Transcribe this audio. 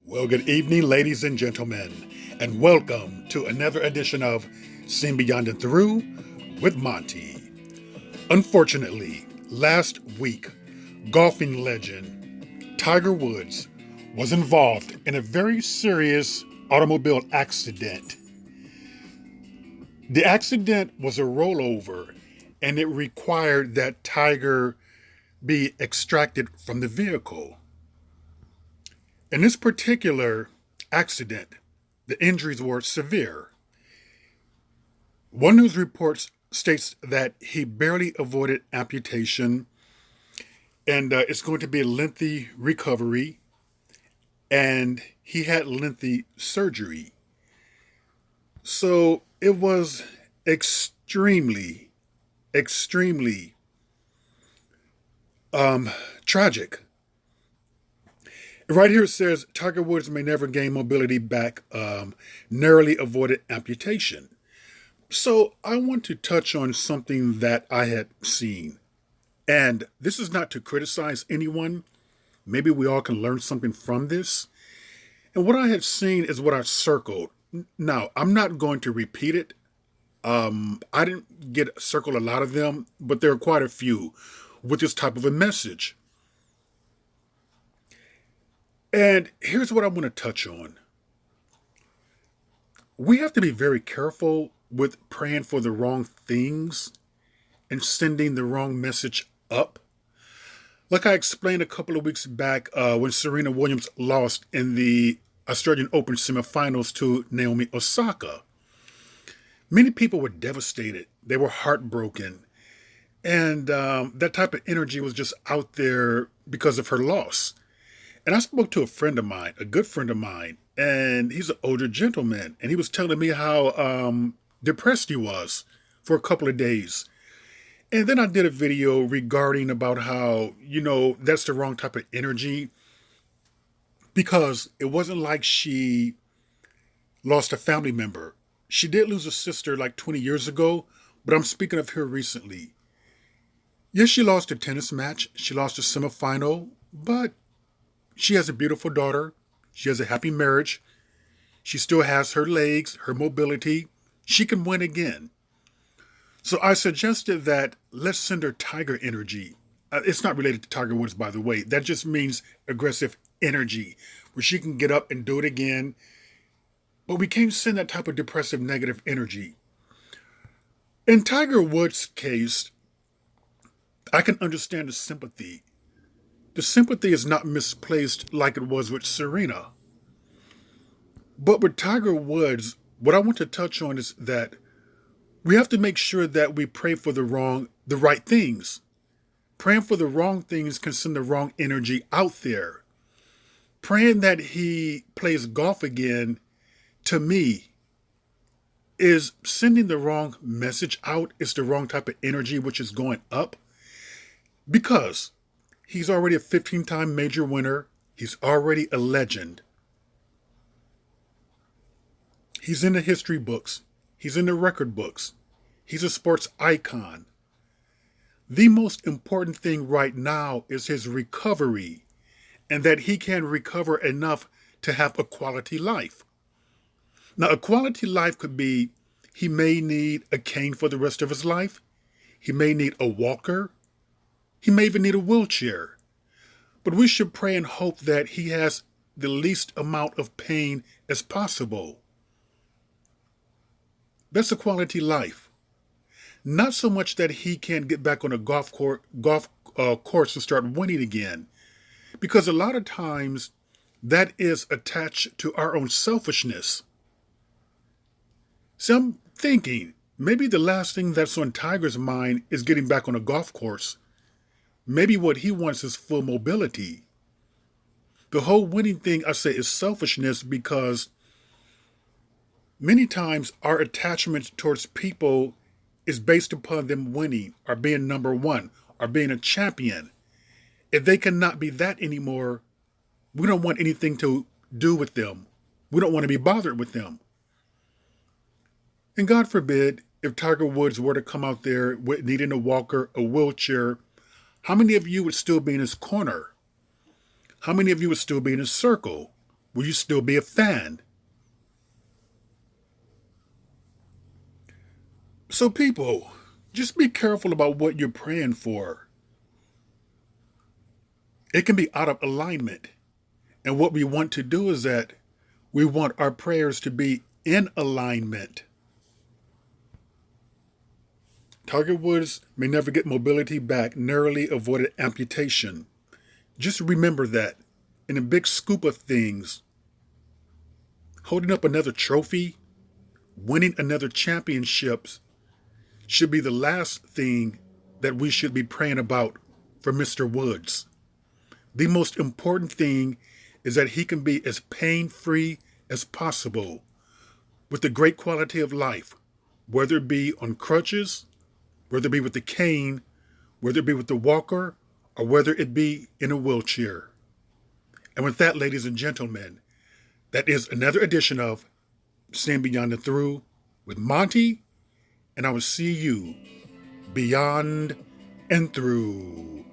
Well, good evening, ladies and gentlemen, and welcome to another edition of Seen Beyond and Through with Monty. Unfortunately, last week, golfing legend Tiger Woods was involved in a very serious automobile accident. The accident was a rollover, and it required that Tiger be extracted from the vehicle. In this particular accident, the injuries were severe. One news report states that he barely avoided amputation, and it's going to be a lengthy recovery, and he had lengthy surgery. So it was extremely, extremely tragic. Right here it says Tiger Woods may never gain mobility back, narrowly avoided amputation. So I want to touch on something that I had seen. And this is not to criticize anyone. Maybe we all can learn something from this. And what I had seen is what I circled. Now, I'm not going to repeat it. I didn't get circled a lot of them, but there are quite a few with this type of a message. And here's what I want to touch on. We have to be very careful with praying for the wrong things and sending the wrong message up. Like I explained a couple of weeks back when Serena Williams lost in the Australian Open semifinals to Naomi Osaka. Many people were devastated. They were heartbroken. And that type of energy was just out there because of her loss. And I spoke to a friend of mine, a good friend of mine, and he's an older gentleman. And he was telling me how depressed he was for a couple of days. And then I did a video regarding about how, that's the wrong type of energy because it wasn't like she lost a family member. She did lose a sister like 20 years ago, but I'm speaking of her recently. Yes, she lost a tennis match. She lost a semifinal, but she has a beautiful daughter. She has a happy marriage. She still has her legs, her mobility. She can win again. So I suggested that let's send her tiger energy. It's not related to Tiger Woods, by the way. That just means aggressive energy, where she can get up and do it again. But we can't send that type of depressive, negative energy. In Tiger Woods' case, I can understand the sympathy. The sympathy is not misplaced like it was with Serena. But with Tiger Woods, what I want to touch on is that we have to make sure that we pray for the right things. Praying for the wrong things can send the wrong energy out there. Praying that he plays golf again, to me, is sending the wrong message out. It's the wrong type of energy which is going up. Because he's already a 15-time major winner. He's already a legend. He's in the history books. He's in the record books. He's a sports icon. The most important thing right now is his recovery and that he can recover enough to have a quality life. Now, a quality life could be he may need a cane for the rest of his life. He may need a walker. He may even need a wheelchair. But we should pray and hope that he has the least amount of pain as possible. That's a quality life. Not so much that he can get back on a golf course and start winning again. Because a lot of times that is attached to our own selfishness. So I'm thinking maybe the last thing that's on Tiger's mind is getting back on a golf course. Maybe what he wants is full mobility. The whole winning thing, I say, is selfishness because many times our attachment towards people is based upon them winning or being number one or being a champion. If they cannot be that anymore, we don't want anything to do with them. We don't want to be bothered with them. And God forbid, if Tiger Woods were to come out there with needing a walker, a wheelchair, how many of you would still be in his corner? How many of you would still be in his circle? will you still be a fan? So, people, just be careful about what you're praying for. It can be out of alignment. And what we want to do is that we want our prayers to be in alignment. Tiger Woods may never get mobility back, narrowly avoided amputation. Just remember that in the big scoop of things, holding up another trophy, winning another championship should be the last thing that we should be praying about for Mr. Woods. The most important thing is that he can be as pain-free as possible with the great quality of life, whether it be on crutches, whether it be with the cane, whether it be with the walker, or whether it be in a wheelchair. And with that, ladies and gentlemen, that is another edition of Stand Beyond and Through with Monty, and I will see you beyond and through.